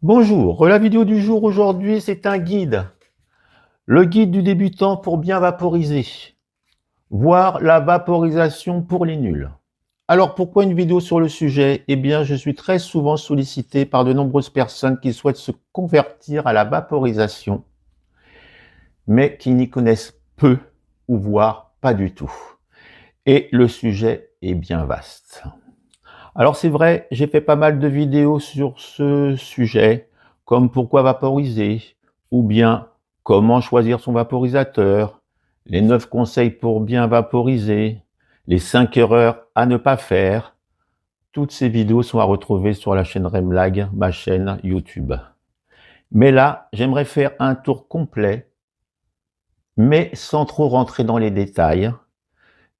Bonjour, la vidéo du jour aujourd'hui, c'est un guide. Le guide du débutant pour bien vaporiser, voire la vaporisation pour les nuls. Alors pourquoi une vidéo sur le sujet? Eh bien, je suis très souvent sollicité par de nombreuses personnes qui souhaitent se convertir à la vaporisation, mais qui n'y connaissent peu ou voire pas du tout. Et le sujet est bien vaste. Alors c'est vrai, j'ai fait pas mal de vidéos sur ce sujet, comme pourquoi vaporiser, ou bien comment choisir son vaporisateur, les 9 conseils pour bien vaporiser, les 5 erreurs à ne pas faire. Toutes ces vidéos sont à retrouver sur la chaîne Remlag, ma chaîne YouTube. Mais là, j'aimerais faire un tour complet, mais sans trop rentrer dans les détails.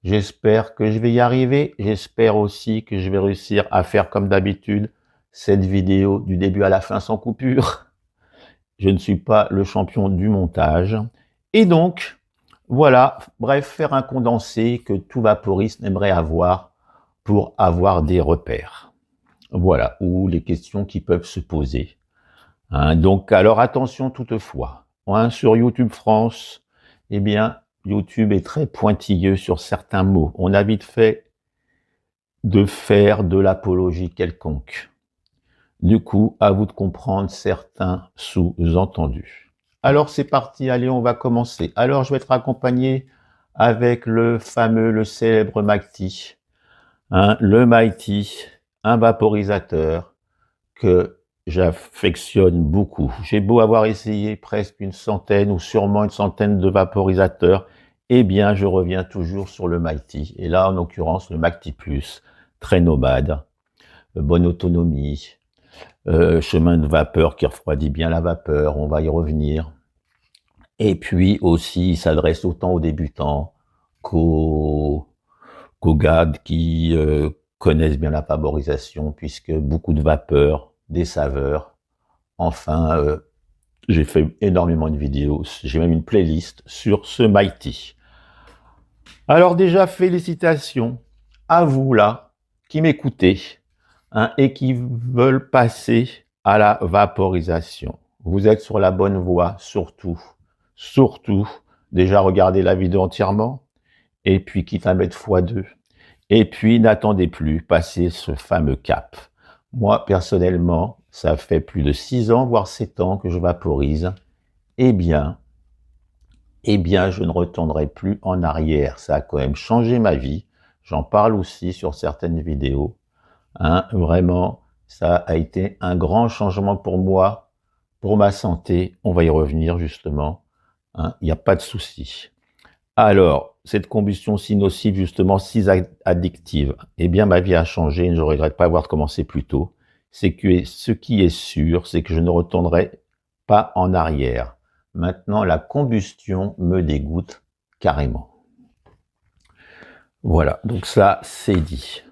J'espère que je vais y arriver. J'espère aussi que je vais réussir à faire comme d'habitude cette vidéo du début à la fin sans coupure. Je ne suis pas le champion du montage. Et donc, voilà, bref, faire un condensé que tout vaporiste aimerait avoir pour avoir des repères. Voilà, ou les questions qui peuvent se poser. Donc, alors attention toutefois. Sur YouTube France, eh bien, YouTube est très pointilleux sur certains mots. On a vite fait de faire de l'apologie quelconque. Du coup, à vous de comprendre certains sous-entendus. Alors c'est parti, allez, on va commencer. Alors je vais être accompagné avec le fameux, le célèbre Mighty. Le Mighty, un vaporisateur que j'affectionne beaucoup. J'ai beau avoir essayé presque une centaine ou sûrement une centaine de vaporisateurs, eh bien je reviens toujours sur le Mighty. Et là, en l'occurrence, le Mighty Plus, très nomade, bonne autonomie, chemin de vapeur qui refroidit bien la vapeur, on va y revenir. Et puis aussi, il s'adresse autant aux débutants qu'aux gars qui connaissent bien la vaporisation, puisque beaucoup de vapeur, des saveurs. Enfin, j'ai fait énormément de vidéos, j'ai même une playlist sur ce Mighty. Alors déjà, félicitations à vous là, qui m'écoutez, et qui veulent passer à la vaporisation. Vous êtes sur la bonne voie, surtout, déjà regardez la vidéo entièrement, et puis quitte à mettre x2, et puis n'attendez plus, passez ce fameux cap. Moi, personnellement, ça fait plus de 6 ans, voire 7 ans que je vaporise. Eh bien, je ne retournerai plus en arrière. Ça a quand même changé ma vie. J'en parle aussi sur certaines vidéos. Vraiment, ça a été un grand changement pour moi, pour ma santé. On va y revenir justement. Il n'y a pas de souci. Alors, cette combustion si nocive, justement, si addictive, eh bien, ma vie a changé et je ne regrette pas avoir commencé plus tôt. C'est que ce qui est sûr, c'est que je ne retournerai pas en arrière. Maintenant, la combustion me dégoûte carrément. Voilà, donc ça, c'est dit.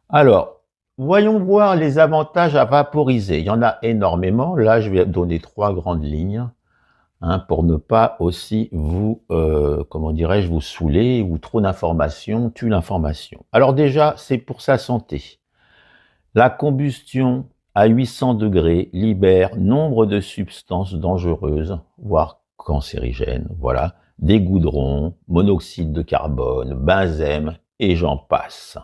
Alors, voyons voir les avantages à vaporiser. Il y en a énormément. Là, je vais donner 3 grandes lignes. Pour ne pas aussi vous, comment dirais-je, vous saouler ou trop d'informations tue l'information. Alors déjà, c'est pour sa santé. La combustion à 800 degrés libère nombre de substances dangereuses, voire cancérigènes, voilà, des goudrons, monoxyde de carbone, benzène et j'en passe.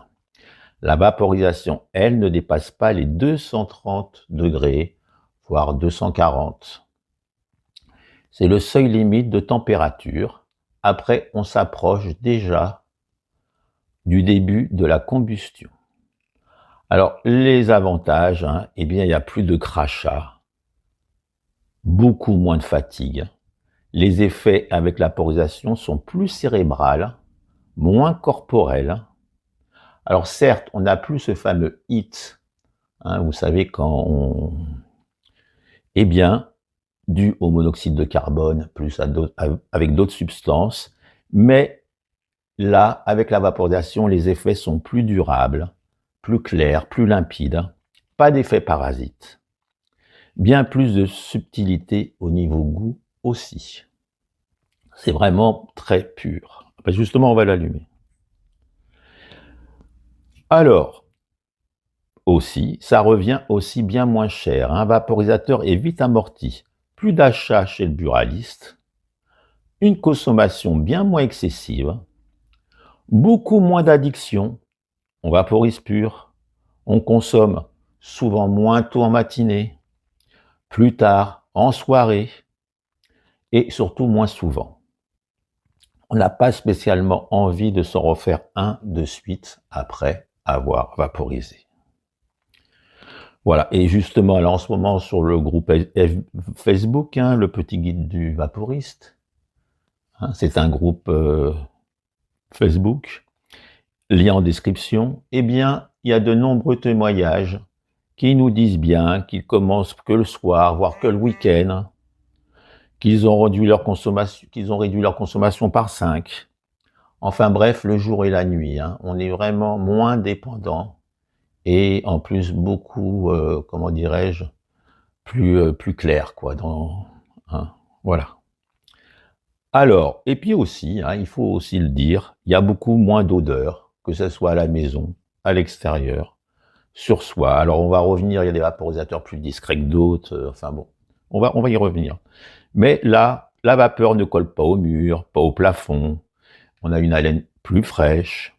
La vaporisation, elle, ne dépasse pas les 230 degrés, voire 240. C'est le seuil limite de température. Après, on s'approche déjà du début de la combustion. Alors, les avantages, eh bien, il n'y a plus de crachat, beaucoup moins de fatigue. Les effets avec la vaporisation sont plus cérébrales, moins corporels. Alors, certes, on n'a plus ce fameux hit, vous savez, quand on... Eh bien, dû au monoxyde de carbone, plus avec d'autres substances, mais là, avec la vaporisation, les effets sont plus durables, plus clairs, plus limpides, pas d'effet parasite. Bien plus de subtilité au niveau goût aussi. C'est vraiment très pur. Justement, on va l'allumer. Alors, aussi, ça revient aussi bien moins cher. Un vaporisateur est vite amorti. Plus d'achats chez le buraliste, une consommation bien moins excessive, beaucoup moins d'addiction. On vaporise pur, on consomme souvent moins tôt en matinée, plus tard en soirée et surtout moins souvent. On n'a pas spécialement envie de s'en refaire un de suite après avoir vaporisé. Voilà, et justement, là en ce moment sur le groupe Facebook, le petit guide du vaporiste, c'est un groupe Facebook, lien en description, eh bien, il y a de nombreux témoignages qui nous disent bien qu'ils commencent que le soir, voire que le week-end, qu'ils ont réduit leur consommation par 5. Enfin bref, le jour et la nuit, on est vraiment moins dépendant et en plus beaucoup, comment dirais-je, plus clair, quoi. Voilà. Alors, et puis aussi, il faut aussi le dire, il y a beaucoup moins d'odeurs, que ce soit à la maison, à l'extérieur, sur soi. Alors on va revenir, il y a des vaporisateurs plus discrets que d'autres, enfin bon, on va y revenir. Mais là, la vapeur ne colle pas au mur, pas au plafond, on a une haleine plus fraîche,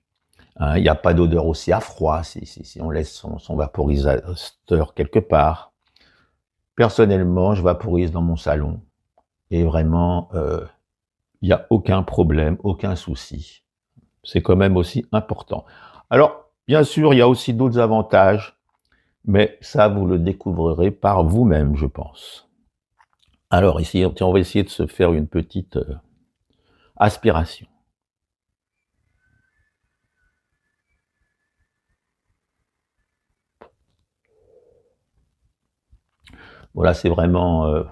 il n'y a pas d'odeur aussi à froid si on laisse son vaporisateur quelque part. Personnellement, je vaporise dans mon salon et vraiment, il n'y a aucun problème, aucun souci. C'est quand même aussi important. Alors, bien sûr, il y a aussi d'autres avantages, mais ça, vous le découvrirez par vous-même, je pense. Alors, ici, on va essayer de se faire une petite aspiration. Voilà, c'est vraiment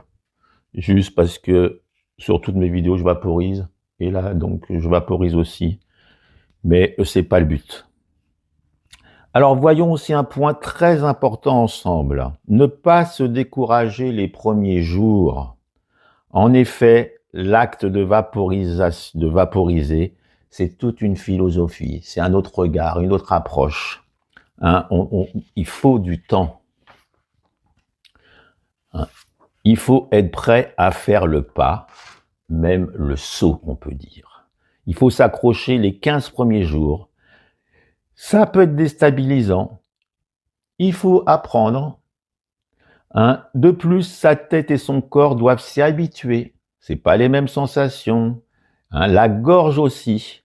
juste parce que sur toutes mes vidéos, je vaporise. Et là, donc, je vaporise aussi. Mais c'est pas le but. Alors, voyons aussi un point très important ensemble. Ne pas se décourager les premiers jours. En effet, l'acte de vaporiser, c'est toute une philosophie. C'est un autre regard, une autre approche. Il faut du temps. Il faut être prêt à faire le pas, même le saut, on peut dire. Il faut s'accrocher les 15 premiers jours. Ça peut être déstabilisant. Il faut apprendre. De plus, sa tête et son corps doivent s'y habituer. C'est pas les mêmes sensations. La gorge aussi.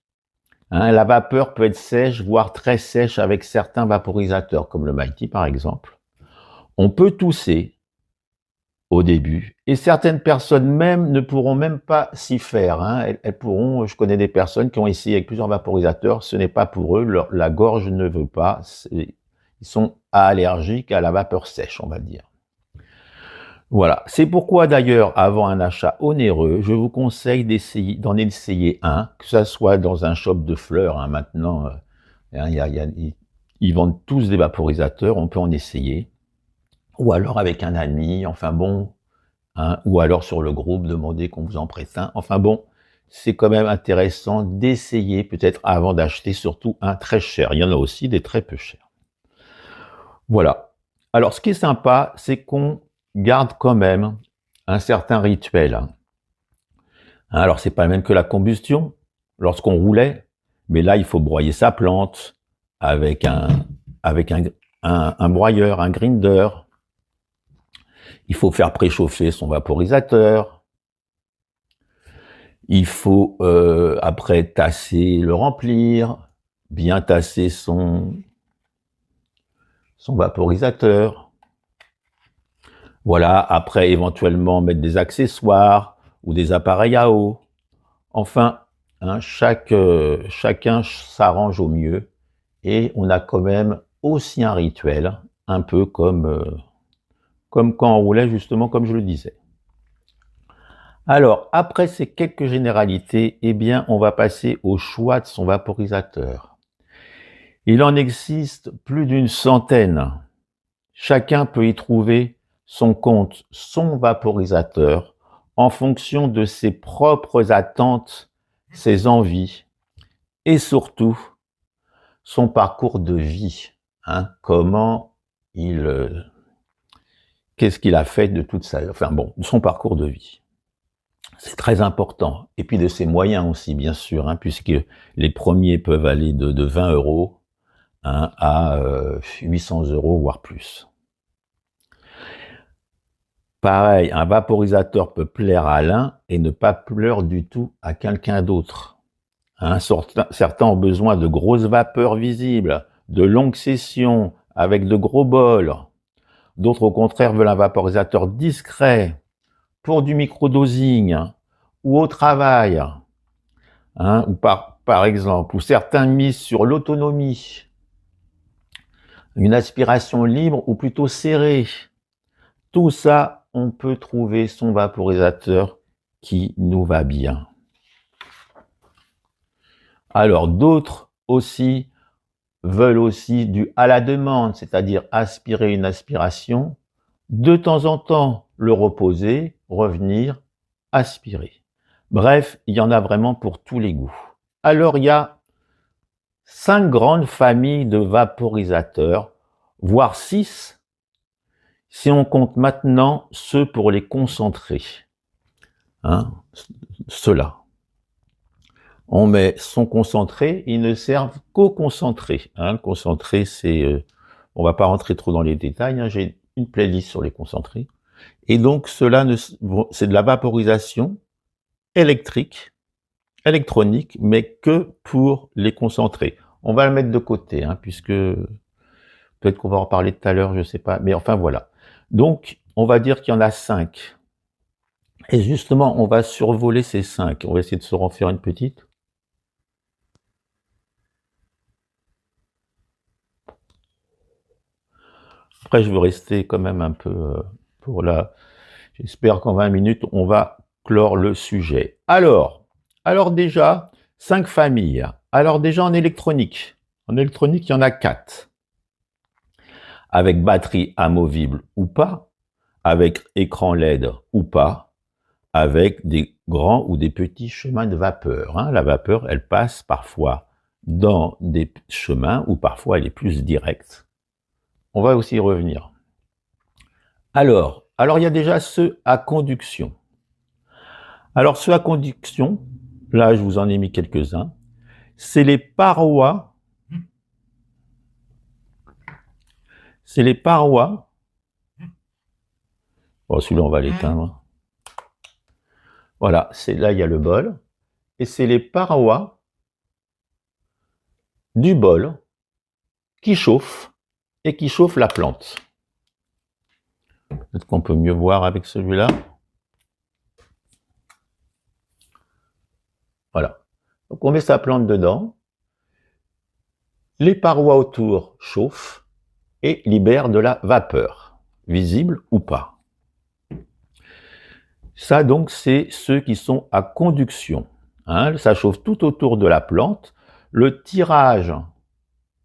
La vapeur peut être sèche, voire très sèche avec certains vaporisateurs, comme le Mighty par exemple. On peut tousser au début, et certaines personnes même ne pourront même pas s'y faire. Elles pourront, je connais des personnes qui ont essayé avec plusieurs vaporisateurs, ce n'est pas pour eux, la gorge ne veut pas, ils sont allergiques à la vapeur sèche, on va dire. Voilà, c'est pourquoi d'ailleurs, avant un achat onéreux, je vous conseille d'en essayer un, que ce soit dans un shop de fleurs, maintenant, ils vendent tous des vaporisateurs, on peut en essayer, ou alors avec un ami, enfin bon, ou alors sur le groupe, demander qu'on vous en prête un, enfin bon, c'est quand même intéressant d'essayer peut-être avant d'acheter surtout un très cher, il y en a aussi des très peu chers. Voilà, alors ce qui est sympa, c'est qu'on garde quand même un certain rituel. Alors, c'est pas le même que la combustion, lorsqu'on roulait, mais là, il faut broyer sa plante avec un broyeur, un grinder. Il faut faire préchauffer son vaporisateur. Il faut, après, tasser, le remplir, bien tasser son vaporisateur. Voilà, après éventuellement mettre des accessoires ou des appareils à eau. Enfin, chacun s'arrange au mieux et on a quand même aussi un rituel, un peu comme quand on roulait justement comme je le disais. Alors, après ces quelques généralités, eh bien, on va passer au choix de son vaporisateur. Il en existe plus d'une centaine. Chacun peut y trouver son compte, son vaporisateur, en fonction de ses propres attentes, ses envies, et surtout, son parcours de vie. Comment qu'est-ce qu'il a fait de toute sa, enfin bon, de son parcours de vie. C'est très important. Et puis de ses moyens aussi, bien sûr, hein, puisque les premiers peuvent aller de 20 € hein, à 800 €, voire plus. Pareil, un vaporisateur peut plaire à l'un et ne pas plaire du tout à quelqu'un d'autre. Hein, certains ont besoin de grosses vapeurs visibles, de longues sessions avec de gros bols. D'autres, au contraire, veulent un vaporisateur discret pour du microdosing ou au travail. Hein, ou par exemple, ou certains misent sur l'autonomie, une aspiration libre ou plutôt serrée. Tout ça, on peut trouver son vaporisateur qui nous va bien. Alors, d'autres aussi veulent aussi du à la demande, c'est-à-dire aspirer une aspiration, de temps en temps le reposer, revenir, aspirer. Bref, il y en a vraiment pour tous les goûts. Alors, il y a 5 grandes familles de vaporisateurs, voire 6, si on compte maintenant ceux pour les concentrés. Hein, ceux-là. On met son concentré, ils ne servent qu'au concentré. Hein, le concentré, c'est... on va pas rentrer trop dans les détails, hein, j'ai une playlist sur les concentrés. Et donc, cela, c'est de la vaporisation électronique, mais que pour les concentrés. On va le mettre de côté, hein, puisque peut-être qu'on va en parler tout à l'heure, je sais pas. Mais enfin, voilà. Donc, on va dire qu'il y en a 5. Et justement, on va survoler ces 5. On va essayer de se en faire une petite. Après, je veux rester quand même un peu pour la... J'espère qu'en 20 minutes, on va clore le sujet. Alors déjà, 5 familles. Alors déjà, en électronique. En électronique, il y en a 4. Avec batterie amovible ou pas, avec écran LED ou pas, avec des grands ou des petits chemins de vapeur. Hein. La vapeur, elle passe parfois dans des chemins ou parfois elle est plus directe. On va aussi y revenir. Alors, il y a déjà ceux à conduction. Alors, ceux à conduction, là, je vous en ai mis quelques-uns, c'est les parois. C'est les parois. Bon, celui-là, on va l'éteindre. Voilà, là, il y a le bol. Et c'est les parois du bol qui chauffent et qui chauffent la plante. Peut-être qu'on peut mieux voir avec celui-là. Voilà. Donc, on met sa plante dedans. Les parois autour chauffent et libèrent de la vapeur, visible ou pas. Ça, donc, c'est ceux qui sont à conduction. Hein, ça chauffe tout autour de la plante. Le tirage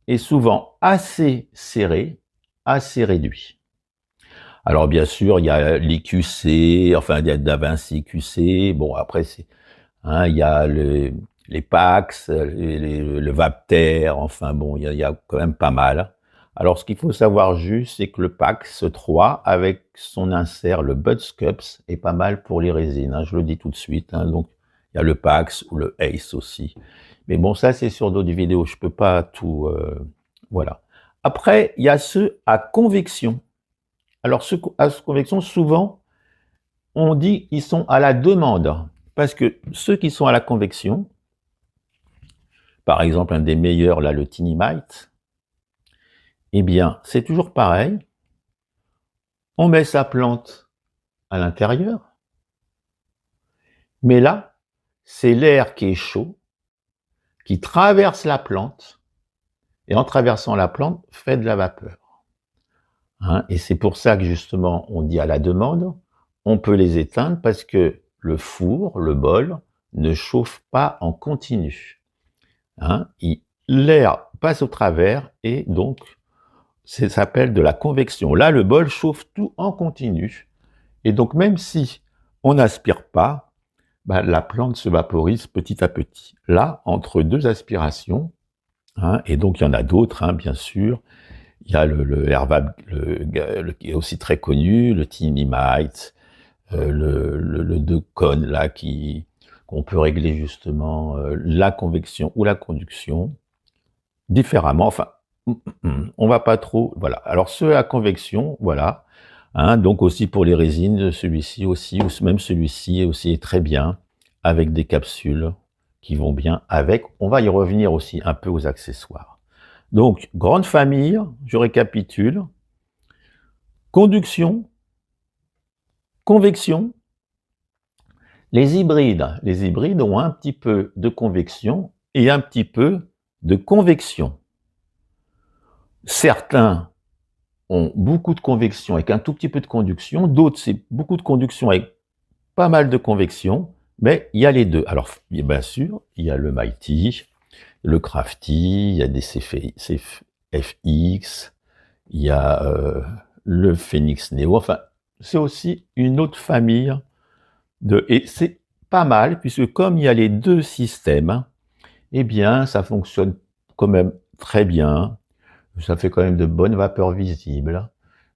est souvent assez serré, assez réduit. Alors, bien sûr, il y a l'IQC, enfin, il y a Da Vinci QC. Bon, après, hein, il y a les Pax, le Vapter, enfin, bon, il y a quand même pas mal. Alors, ce qu'il faut savoir juste, c'est que le Pax 3, avec son insert, le Budscups, est pas mal pour les résines. Hein, je le dis tout de suite. Hein, donc, il y a le Pax ou le Ace aussi. Mais bon, ça, c'est sur d'autres vidéos. Je peux pas tout... voilà. Après, il y a ceux à convection. Alors, ceux à convection, souvent, on dit qu'ils sont à la demande. Parce que ceux qui sont à la convection, par exemple, un des meilleurs, là, le Tinimite, eh bien, c'est toujours pareil. On met sa plante à l'intérieur, mais là, c'est l'air qui est chaud, qui traverse la plante, et en traversant la plante, fait de la vapeur. Hein, et c'est pour ça que, justement, on dit à la demande, on peut les éteindre parce que le four, le bol, ne chauffe pas en continu. Hein, l'air passe au travers et donc ça s'appelle de la convection. Là, le bol chauffe tout en continu. Et donc, même si on n'aspire pas, la plante se vaporise petit à petit. Là, entre deux aspirations, hein, et donc il y en a d'autres, hein, bien sûr, Il y a le Hervab, qui est aussi très connu, le Tinimite, le Decon, là, qu'on peut régler justement la convection ou la conduction différemment. Enfin, on va pas trop, voilà. Alors, ceux à convection, voilà. Hein, donc aussi pour les résines, celui-ci aussi, ou même celui-ci aussi est très bien, avec des capsules qui vont bien avec. On va y revenir aussi un peu aux accessoires. Donc, grande famille, je récapitule. Conduction, convection. Les hybrides ont un petit peu de convection et un petit peu de convection. Certains ont beaucoup de convection avec un tout petit peu de conduction, d'autres c'est beaucoup de conduction avec pas mal de convection, mais il y a les deux. Alors, bien sûr, il y a le Mighty, le Crafty, il y a des CFX, il y a le Phoenix Neo, enfin, c'est aussi une autre famille et c'est pas mal, puisque comme il y a les deux systèmes, eh bien, ça fonctionne quand même très bien, ça fait quand même de bonnes vapeurs visibles.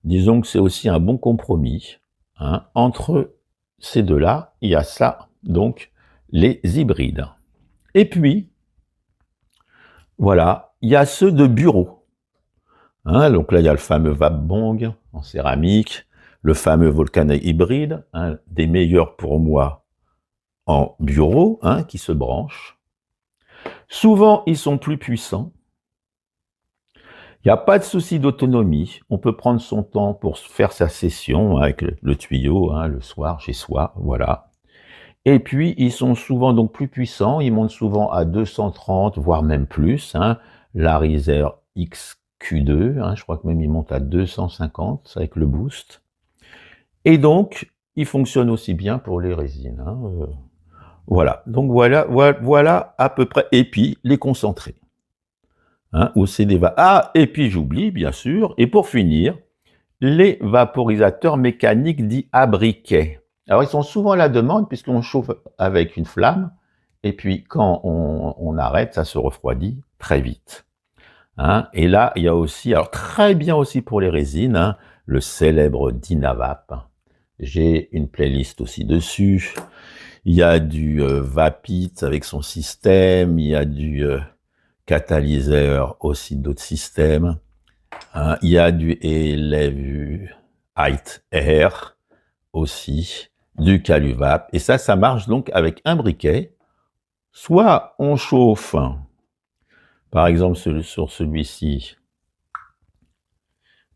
Disons que c'est aussi un bon compromis, hein, entre ces deux-là, il y a ça, donc les hybrides. Et puis, voilà, il y a ceux de bureau. Hein, donc là, il y a le fameux Vapbong en céramique, le fameux Volcano hybride, hein, des meilleurs pour moi en bureau, hein, qui se branchent. Souvent, ils sont plus puissants. Il n'y a pas de souci d'autonomie. On peut prendre son temps pour faire sa session avec le tuyau, hein, le soir, chez soi, voilà. Et puis, ils sont souvent donc plus puissants. Ils montent souvent à 230, voire même plus. Hein. La Riser XQ2, hein, je crois que même ils montent à 250 avec le boost. Et donc, ils fonctionnent aussi bien pour les résines. Hein. Voilà. Donc voilà à peu près. Et puis, les concentrés. Hein, où c'est des et puis j'oublie, bien sûr, et pour finir, les vaporisateurs mécaniques dits à briquet. Alors, ils sont souvent à la demande puisqu'on chauffe avec une flamme, et puis quand on arrête, ça se refroidit très vite. Hein, et là, il y a aussi, alors très bien aussi pour les résines, hein, le célèbre Dynavap. J'ai une playlist aussi dessus. Il y a du Vapit avec son système, il y a du catalyseur aussi d'autres systèmes. Hein, il y a du Elevu Height Air aussi, du Caluvap. Et ça marche donc avec un briquet. Soit on chauffe, par exemple sur celui-ci,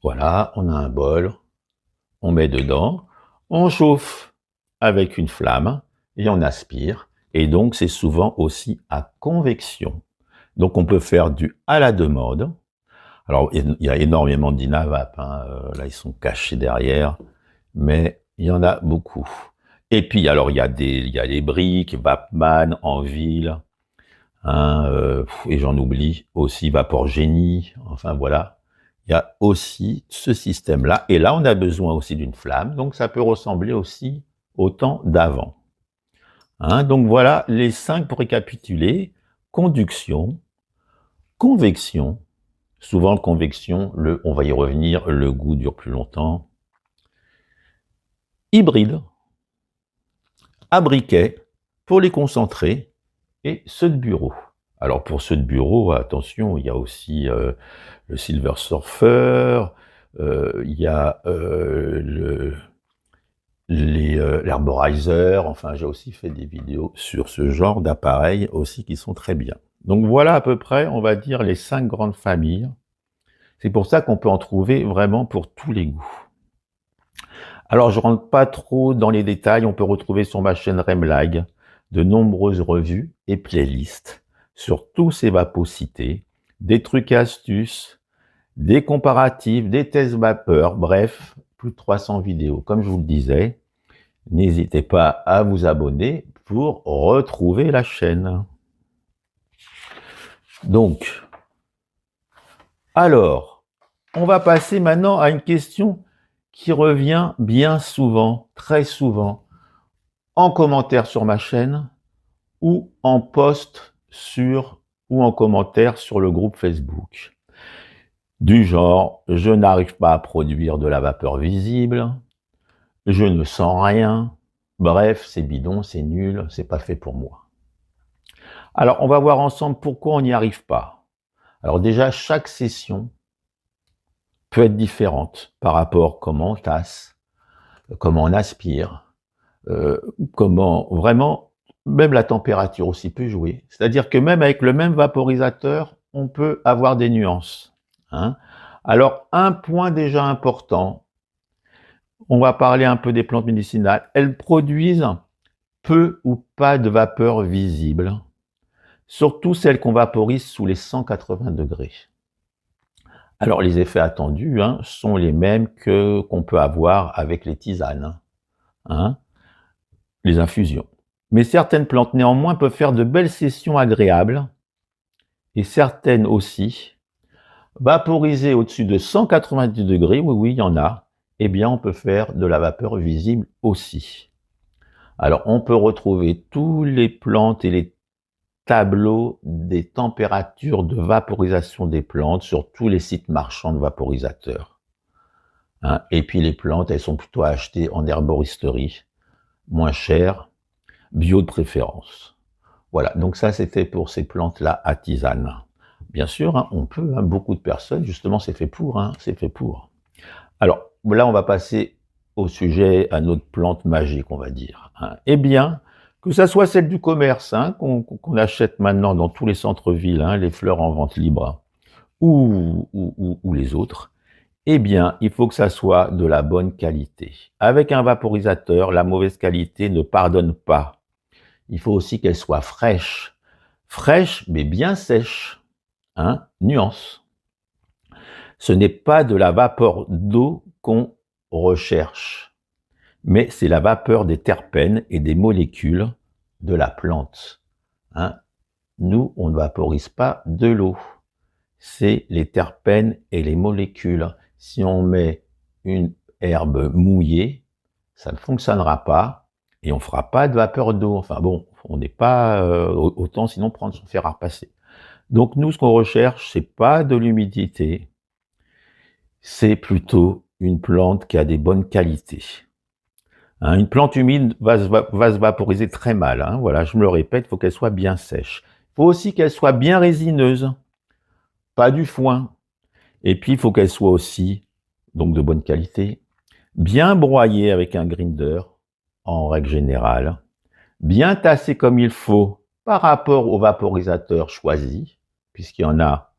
voilà, on a un bol, on met dedans, on chauffe avec une flamme et on aspire. Et donc c'est souvent aussi à convection. Donc on peut faire du à la demande. Alors il y a énormément de Dynavap, hein, là ils sont cachés derrière, mais il y en a beaucoup. Et puis alors il y a les briques, Vapman en ville, hein, et j'en oublie aussi Vaporgenie, enfin voilà. Il y a aussi ce système-là, et là on a besoin aussi d'une flamme, donc ça peut ressembler aussi au temps d'avant. Hein, donc voilà les 5 pour récapituler: conduction, convection, souvent convection, on va y revenir, le goût dure plus longtemps, hybride, à briquet pour les concentrés, et ceux de bureau. Alors pour ceux de bureau, attention, il y a aussi le Silver Surfer, il y a l'Herborizer, enfin j'ai aussi fait des vidéos sur ce genre d'appareils aussi qui sont très bien. Donc voilà à peu près, on va dire, les 5 grandes familles. C'est pour ça qu'on peut en trouver vraiment pour tous les goûts. Alors je rentre pas trop dans les détails, on peut retrouver sur ma chaîne Remlag de nombreuses revues et playlists sur tous ces vapos cités, des trucs et astuces, des comparatifs, des tests vapeur, bref, plus de 300 vidéos. Comme je vous le disais, n'hésitez pas à vous abonner pour retrouver la chaîne. Donc, alors, on va passer maintenant à une question qui revient bien souvent, très souvent, en commentaire sur ma chaîne ou en post ou en commentaire sur le groupe Facebook. Du genre, je n'arrive pas à produire de la vapeur visible, je ne sens rien, bref, c'est bidon, c'est nul, c'est pas fait pour moi. Alors, on va voir ensemble pourquoi on n'y arrive pas. Alors déjà, chaque session peut être différente par rapport à comment on tasse, comment on aspire, comment vraiment, même la température aussi peut jouer. C'est-à-dire que même avec le même vaporisateur, on peut avoir des nuances. Hein. Alors, un point déjà important, on va parler un peu des plantes médicinales. Elles produisent peu ou pas de vapeur visible, surtout celles qu'on vaporise sous les 180 degrés. Alors, les effets attendus sont les mêmes qu'on peut avoir avec les tisanes, les infusions. Mais certaines plantes, néanmoins, peuvent faire de belles sessions agréables, et certaines aussi, vaporisées au-dessus de 190 degrés, oui, il y en a, eh bien, on peut faire de la vapeur visible aussi. Alors, on peut retrouver tous les plantes et les tableaux des températures de vaporisation des plantes sur tous les sites marchands de vaporisateurs. Et puis les plantes, elles sont plutôt achetées en herboristerie, moins chères, bio de préférence. Voilà, donc ça c'était pour ces plantes-là à tisane. Bien sûr, on peut, beaucoup de personnes, justement c'est fait pour, c'est fait pour. Alors là on va passer au sujet, à notre plante magique, on va dire. Eh bien, que ça soit celle du commerce, qu'on achète maintenant dans tous les centres-villes, les fleurs en vente libre, ou les autres, eh bien, il faut que ça soit de la bonne qualité. Avec un vaporisateur, la mauvaise qualité ne pardonne pas. Il faut aussi qu'elle soit fraîche. Fraîche, mais bien sèche. Nuance. Ce n'est pas de la vapeur d'eau qu'on recherche, mais c'est la vapeur des terpènes et des molécules de la plante. Nous, on ne vaporise pas de l'eau. C'est les terpènes et les molécules. Si on met une herbe mouillée, ça ne fonctionnera pas et on ne fera pas de vapeur d'eau. Enfin bon, on n'est pas autant sinon prendre son fer à repasser. Donc nous, ce qu'on recherche, c'est pas de l'humidité, c'est plutôt une plante qui a des bonnes qualités. Une plante humide va se vaporiser très mal. Voilà, je me le répète, il faut qu'elle soit bien sèche. Il faut aussi qu'elle soit bien résineuse, pas du foin. Et puis, il faut qu'elle soit aussi, donc de bonne qualité, bien broyée avec un grinder, en règle générale, bien tassée comme il faut par rapport au vaporisateur choisi, puisqu'il y en a,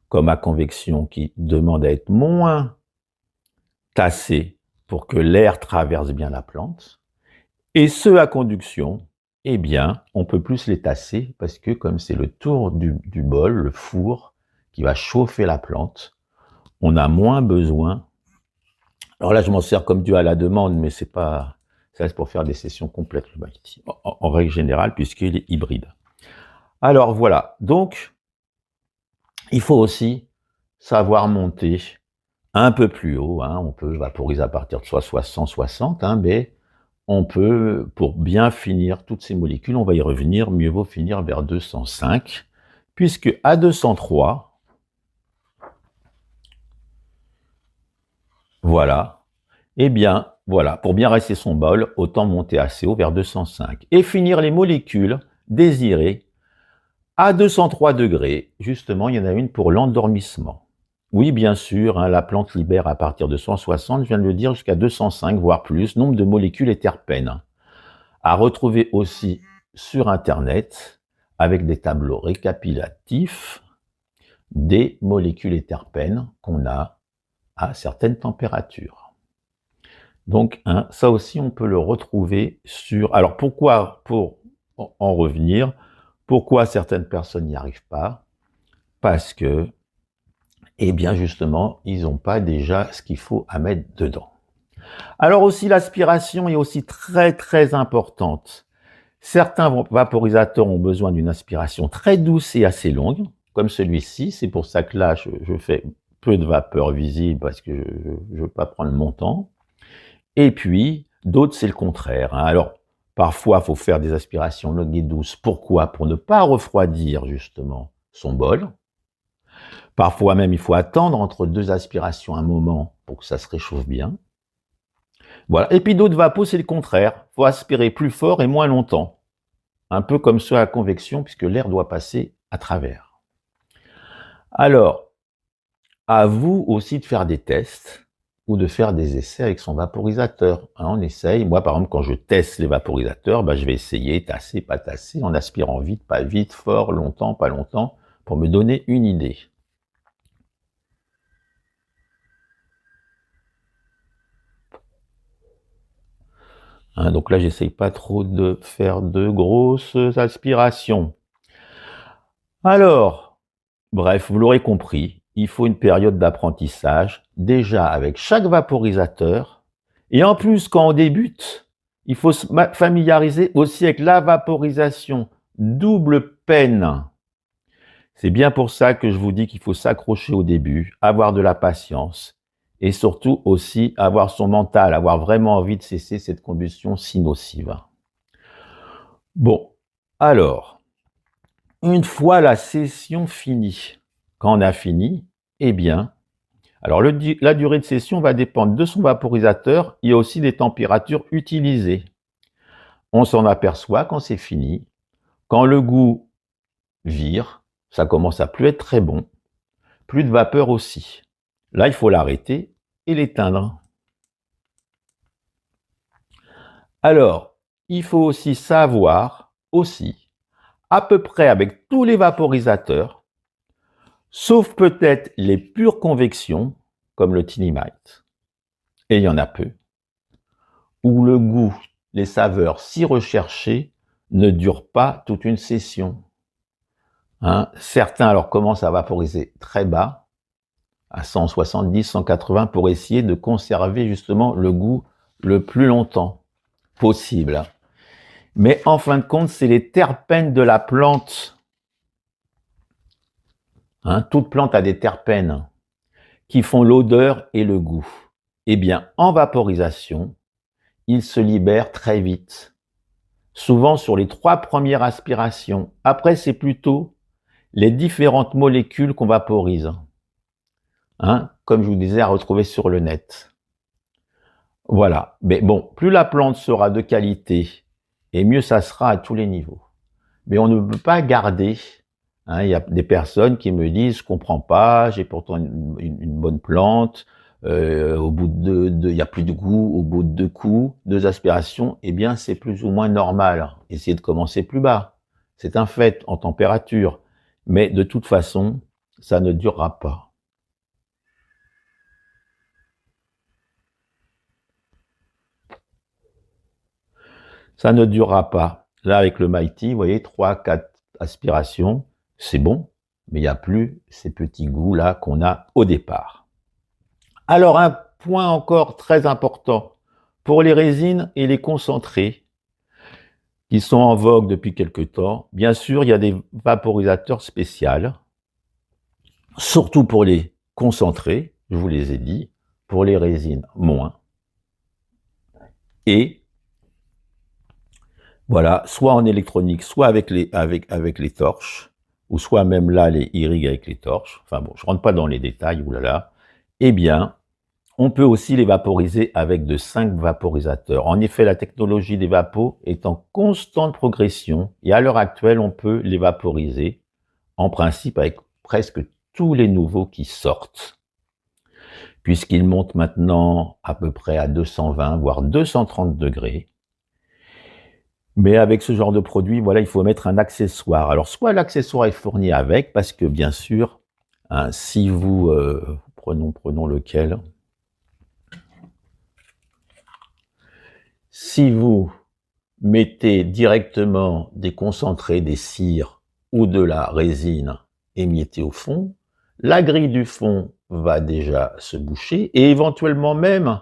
comme à convection, qui demandent à être moins tassés pour que l'air traverse bien la plante. Et ceux à conduction, eh bien, on peut plus les tasser parce que comme c'est le tour du bol, le four, qui va chauffer la plante, on a moins besoin. Alors là, je m'en sers comme Dieu à la demande, mais c'est pas, ça c'est pour faire des sessions complètes, en règle générale, puisqu'il est hybride. Alors voilà, donc, il faut aussi savoir monter un peu plus haut. On peut vaporiser à partir de 160, mais on peut, pour bien finir toutes ces molécules, on va y revenir, mieux vaut finir vers 205, puisque à 203, voilà, eh bien, voilà, pour bien rester son bol, autant monter assez haut vers 205 et finir les molécules désirées à 203 degrés. Justement, il y en a une pour l'endormissement. Oui, bien sûr, la plante libère à partir de 160, je viens de le dire, jusqu'à 205, voire plus, nombre de molécules et terpènes. À retrouver aussi sur Internet, avec des tableaux récapitulatifs des molécules et terpènes qu'on a à certaines températures. Donc, ça aussi, on peut le retrouver sur... Alors, pourquoi, pour en revenir, pourquoi certaines personnes n'y arrivent pas? Parce que, eh bien, justement, ils n'ont pas déjà ce qu'il faut à mettre dedans. Alors aussi, l'aspiration est aussi très, très importante. Certains vaporisateurs ont besoin d'une aspiration très douce et assez longue, comme celui-ci. C'est pour ça que là, je fais peu de vapeur visible parce que je ne veux pas prendre mon temps. Et puis, d'autres, c'est le contraire. Alors, parfois, il faut faire des aspirations longues et douces. Pourquoi? Pour ne pas refroidir, justement, son bol. Parfois même, il faut attendre entre deux aspirations un moment pour que ça se réchauffe bien. Voilà. Et puis d'autres vapos, c'est le contraire. Il faut aspirer plus fort et moins longtemps. Un peu comme ceux à convection, puisque l'air doit passer à travers. Alors, à vous aussi de faire des tests ou de faire des essais avec son vaporisateur. On essaye. Moi, par exemple, quand je teste les vaporisateurs, je vais essayer tasser, pas tasser, en aspirant vite, pas vite, fort, longtemps, pas longtemps, pour me donner une idée. Donc là, j'essaye pas trop de faire de grosses aspirations. Alors, bref, vous l'aurez compris, il faut une période d'apprentissage, déjà avec chaque vaporisateur. Et en plus, quand on débute, il faut se familiariser aussi avec la vaporisation. Double peine. C'est bien pour ça que je vous dis qu'il faut s'accrocher au début, avoir de la patience. Et surtout aussi avoir son mental, avoir vraiment envie de cesser cette combustion si nocive. Bon, alors, une fois la session finie, quand on a fini, eh bien, alors la durée de session va dépendre de son vaporisateur et aussi des températures utilisées. On s'en aperçoit quand c'est fini, quand le goût vire, ça commence à plus être très bon, plus de vapeur aussi. Là, il faut l'arrêter et l'éteindre. Alors, il faut aussi savoir, à peu près avec tous les vaporisateurs, sauf peut-être les pures convections, comme le Tinimite, et il y en a peu, où le goût, les saveurs si recherchées ne durent pas toute une session. Certains alors commencent à vaporiser très bas, à 170, 180, pour essayer de conserver justement le goût le plus longtemps possible. Mais en fin de compte, c'est les terpènes de la plante. Toute plante a des terpènes qui font l'odeur et le goût. Eh bien, en vaporisation, ils se libèrent très vite. Souvent sur les 3 premières aspirations. Après, c'est plutôt les différentes molécules qu'on vaporise. Comme je vous disais, à retrouver sur le net. Voilà. Mais bon, plus la plante sera de qualité, et mieux ça sera à tous les niveaux. Mais on ne peut pas garder. Il y a des personnes qui me disent « je comprends pas, j'ai pourtant une bonne plante, au bout de il n'y a plus de goût, au bout de 2 coups, 2 aspirations, eh bien c'est plus ou moins normal. Essayez de commencer plus bas. C'est un fait en température. Mais de toute façon, ça ne durera pas. Ça ne durera pas. Là, avec le Mighty, vous voyez, 3, 4 aspirations, c'est bon, mais il n'y a plus ces petits goûts-là qu'on a au départ. Alors, un point encore très important, pour les résines et les concentrés, qui sont en vogue depuis quelque temps, bien sûr, il y a des vaporisateurs spéciaux, surtout pour les concentrés, je vous les ai dit, pour les résines, moins. Et voilà, soit en électronique, soit avec les torches, ou soit même là, les e-rigs avec les torches. Enfin bon, je ne rentre pas dans les détails, oulala. Eh bien, on peut aussi les vaporiser avec de 5 vaporisateurs. En effet, la technologie des vapos est en constante progression, et à l'heure actuelle, on peut les vaporiser, en principe, avec presque tous les nouveaux qui sortent, puisqu'ils montent maintenant à peu près à 220, voire 230 degrés. Mais avec ce genre de produit, voilà, il faut mettre un accessoire. Alors, soit l'accessoire est fourni avec, parce que bien sûr, si vous, prenons lequel. Si vous mettez directement des concentrés, des cires ou de la résine émiettée au fond, la grille du fond va déjà se boucher et éventuellement même,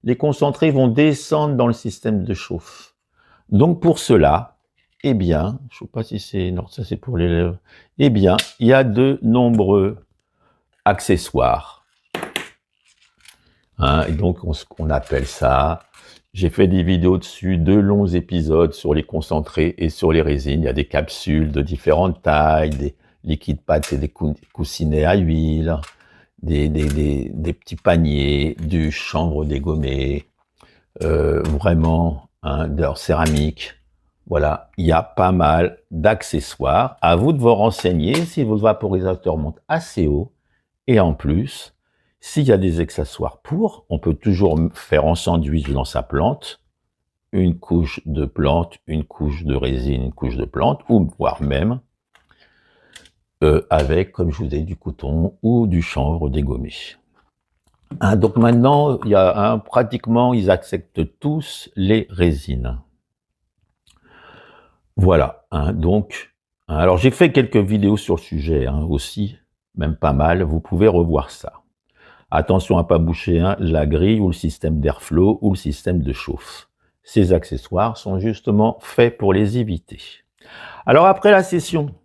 les concentrés vont descendre dans le système de chauffe. Donc pour cela, eh bien, je ne sais pas si c'est... Non, ça c'est pour les lèvres. Eh bien, il y a de nombreux accessoires. Et donc on appelle ça... J'ai fait des vidéos dessus, 2 longs épisodes sur les concentrés et sur les résines. Il y a des capsules de différentes tailles, liquide pâte et des coussinets à huile, des petits paniers, du chanvre dégommé, vraiment, de leur céramique. Voilà, il y a pas mal d'accessoires. À vous de vous renseigner si votre vaporisateur monte assez haut. Et en plus, s'il y a des accessoires pour, on peut toujours faire en sandwich dans sa plante, une couche de plante, une couche de résine, une couche de plante, ou voire même avec, comme je vous ai dit, du coton ou du chanvre dégommé. Donc maintenant, il y a pratiquement, ils acceptent tous les résines. Voilà, donc, alors j'ai fait quelques vidéos sur le sujet aussi, même pas mal, vous pouvez revoir ça. Attention à ne pas boucher la grille ou le système d'airflow ou le système de chauffe. Ces accessoires sont justement faits pour les éviter. Alors après la session,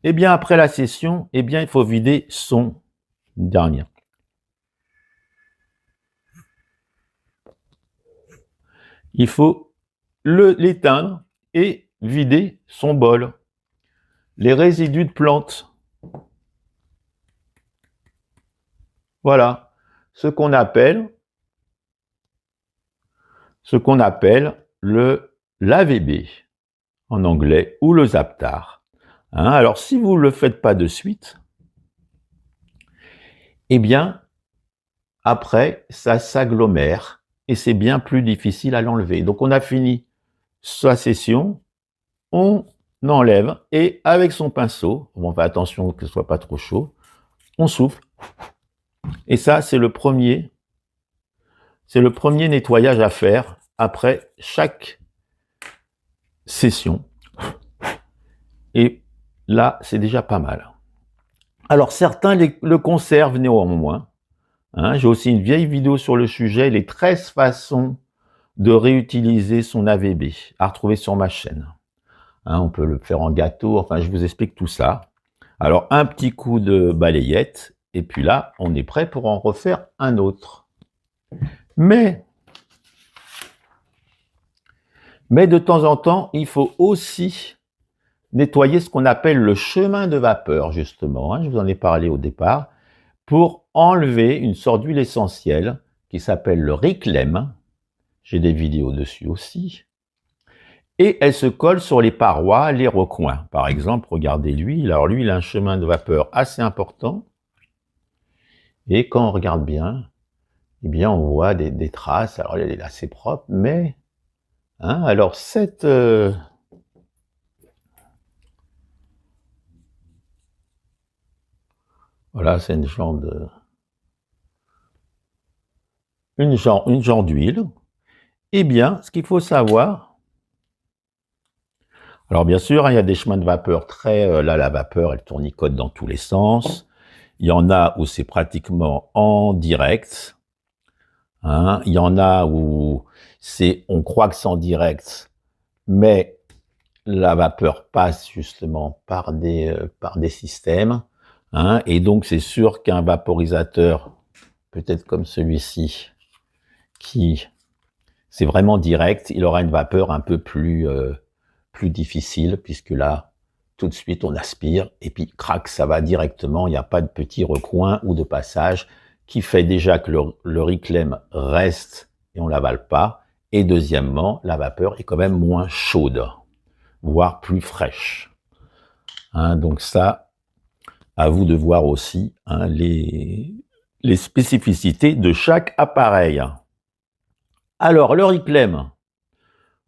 il faut vider son dernier. Il faut l'éteindre et vider son bol. Les résidus de plantes. Voilà, ce qu'on appelle le l'AVB en anglais ou le Zaptar. Alors si vous ne le faites pas de suite, eh bien après ça s'agglomère et c'est bien plus difficile à l'enlever. Donc on a fini sa session, on enlève et avec son pinceau, on fait attention que ce soit pas trop chaud, on souffle. Et ça c'est le premier nettoyage à faire après chaque session. Et là, c'est déjà pas mal. Alors, certains le conservent néanmoins. J'ai aussi une vieille vidéo sur le sujet, les 13 façons de réutiliser son AVB, à retrouver sur ma chaîne. On peut le faire en gâteau, enfin, je vous explique tout ça. Alors, un petit coup de balayette, et puis là, on est prêt pour en refaire un autre. Mais de temps en temps, il faut aussi nettoyer ce qu'on appelle le chemin de vapeur, justement. Je vous en ai parlé au départ, pour enlever une sorte d'huile essentielle qui s'appelle le Reclaim. J'ai des vidéos dessus aussi. Et elle se colle sur les parois, les recoins. Par exemple, regardez l'huile. Alors l'huile a un chemin de vapeur assez important. Et quand on regarde bien, eh bien on voit des traces. Alors elle est assez propre, mais alors cette voilà, c'est une genre d'huile. Eh bien, ce qu'il faut savoir, alors bien sûr, il y a des chemins de vapeur là la vapeur, elle tournicote dans tous les sens. Il y en a où c'est pratiquement en direct. Il y en a où on croit que c'est en direct, mais la vapeur passe justement par des systèmes. Et donc, c'est sûr qu'un vaporisateur, peut-être comme celui-ci, c'est vraiment direct, il aura une vapeur un peu plus difficile, puisque là, tout de suite, on aspire, et puis, crac, ça va directement, il n'y a pas de petit recoin ou de passage, qui fait déjà que le Reclaim reste et on ne l'avale pas, et deuxièmement, la vapeur est quand même moins chaude, voire plus fraîche. Donc ça, à vous de voir aussi les spécificités de chaque appareil. Alors, le Reclaim,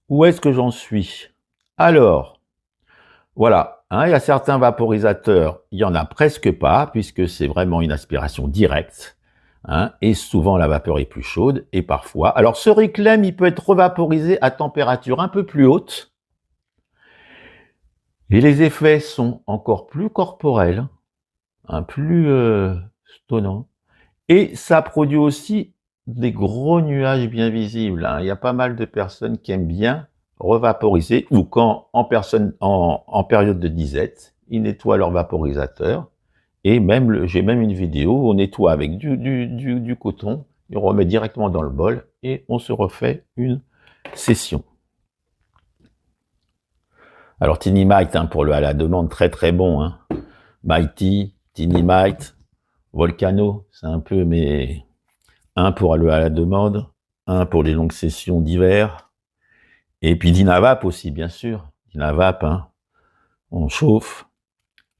où est-ce que j'en suis? Alors, voilà, il y a certains vaporisateurs, il n'y en a presque pas, puisque c'est vraiment une aspiration directe, et souvent la vapeur est plus chaude, et parfois... Alors, ce Reclaim, il peut être revaporisé à température un peu plus haute, et les effets sont encore plus corporels, plus stonnants, et ça produit aussi des gros nuages bien visibles. Il y a pas mal de personnes qui aiment bien revaporiser, ou quand en période de disette, ils nettoient leur vaporisateur, et même j'ai même une vidéo où on nettoie avec du coton, et on remet directement dans le bol, et on se refait une session. Alors Tiny Mite, à la demande, très très bon, Mighty, Tiny Might, Volcano, c'est un peu, mais un pour aller à la demande, un pour les longues sessions d'hiver, et puis Dynavap aussi, bien sûr. Dynavap, hein, on chauffe,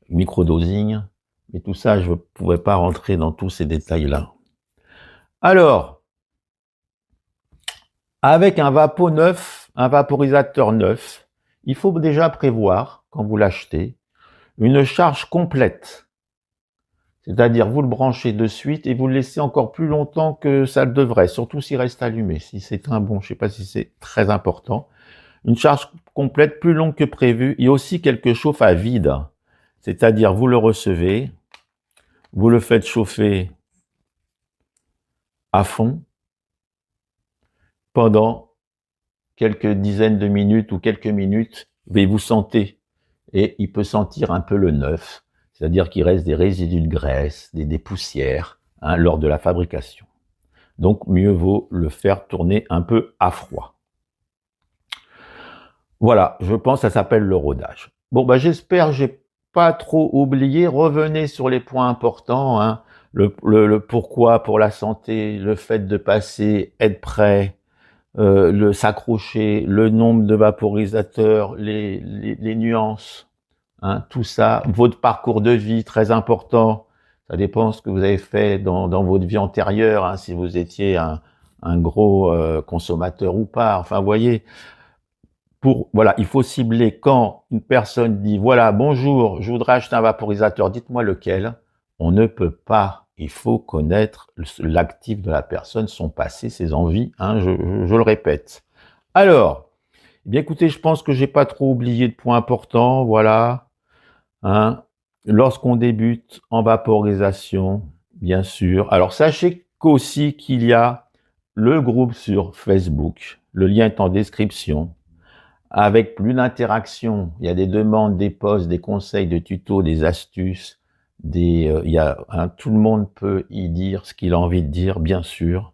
microdosing, mais tout ça, je ne pouvais pas rentrer dans tous ces détails-là. Alors, avec un vapo neuf, un vaporisateur neuf, il faut déjà prévoir, quand vous l'achetez, une charge complète. C'est-à-dire, vous le branchez de suite et vous le laissez encore plus longtemps que ça le devrait, surtout s'il reste allumé. Si c'est un bon, je ne sais pas si c'est très important. Une charge complète plus longue que prévu et aussi quelque chauffe à vide. C'est-à-dire, vous le recevez, vous le faites chauffer à fond pendant quelques dizaines de minutes ou quelques minutes, et vous sentez, et il peut sentir un peu le neuf, c'est-à-dire qu'il reste des résidus de graisse, des poussières, hein, lors de la fabrication. Donc, mieux vaut le faire tourner un peu à froid. Voilà, je pense que ça s'appelle le rodage. Bon, bah, j'espère que j'ai pas trop oublié. Revenez sur les points importants, hein. Le pourquoi pour la santé, le fait de passer, être prêt, le s'accrocher, le nombre de vaporisateurs, les nuances, hein, tout ça, votre parcours de vie, très important. Ça dépend de ce que vous avez fait dans votre vie antérieure, hein, si vous étiez un gros consommateur ou pas. Enfin, vous voyez, voilà, il faut cibler quand une personne dit, voilà, bonjour, je voudrais acheter un vaporisateur, dites-moi lequel. On ne peut pas. Il faut connaître l'actif de la personne, son passé, ses envies, hein, je le répète. Alors, eh bien écoutez, je pense que j'ai pas trop oublié de points importants, voilà. Hein, lorsqu'on débute en vaporisation, bien sûr. Alors sachez qu'aussi qu'il y a le groupe sur Facebook, le lien est en description, avec plus d'interactions. Il y a des demandes, des posts, des conseils, des tutos, des astuces. Tout le monde peut y dire ce qu'il a envie de dire, bien sûr.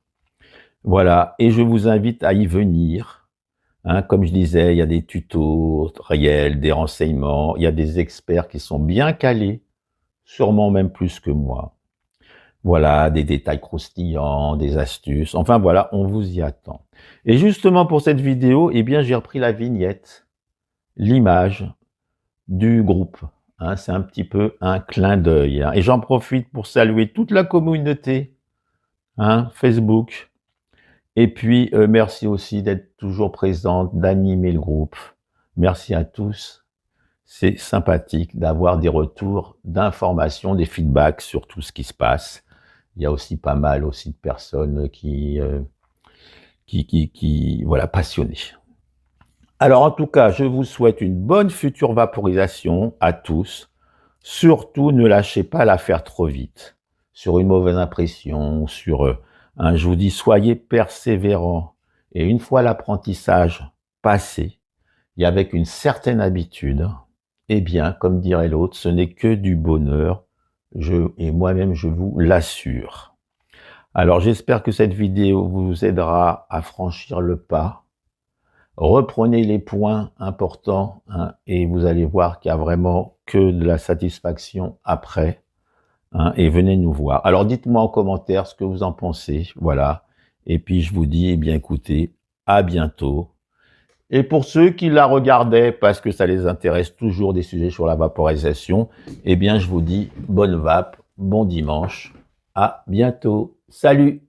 Voilà, et je vous invite à y venir. Hein, comme je disais, il y a des tutos réels, des renseignements, il y a des experts qui sont bien calés, sûrement même plus que moi. Voilà, des détails croustillants, des astuces, enfin voilà, on vous y attend. Et justement pour cette vidéo, eh bien j'ai repris la vignette, l'image du groupe. Hein, c'est un petit peu un clin d'œil. Hein. Et j'en profite pour saluer toute la communauté, hein, Facebook. Et puis, merci aussi d'être toujours présente, d'animer le groupe. Merci à tous. C'est sympathique d'avoir des retours d'informations, des feedbacks sur tout ce qui se passe. Il y a aussi pas mal aussi de personnes voilà, passionnées. Alors, en tout cas, je vous souhaite une bonne future vaporisation à tous. Surtout, ne lâchez pas l'affaire trop vite. Sur une mauvaise impression, je vous dis, soyez persévérants. Et une fois l'apprentissage passé, et avec une certaine habitude, eh bien, comme dirait l'autre, ce n'est que du bonheur. Et moi-même, je vous l'assure. Alors, j'espère que cette vidéo vous aidera à franchir le pas. Reprenez les points importants, hein, et vous allez voir qu'il y a vraiment que de la satisfaction après. Hein, et venez nous voir. Alors dites-moi en commentaire ce que vous en pensez, voilà. Et puis je vous dis, eh bien écoutez, à bientôt. Et pour ceux qui la regardaient parce que ça les intéresse toujours des sujets sur la vaporisation, eh bien je vous dis bonne vape, bon dimanche, à bientôt. Salut!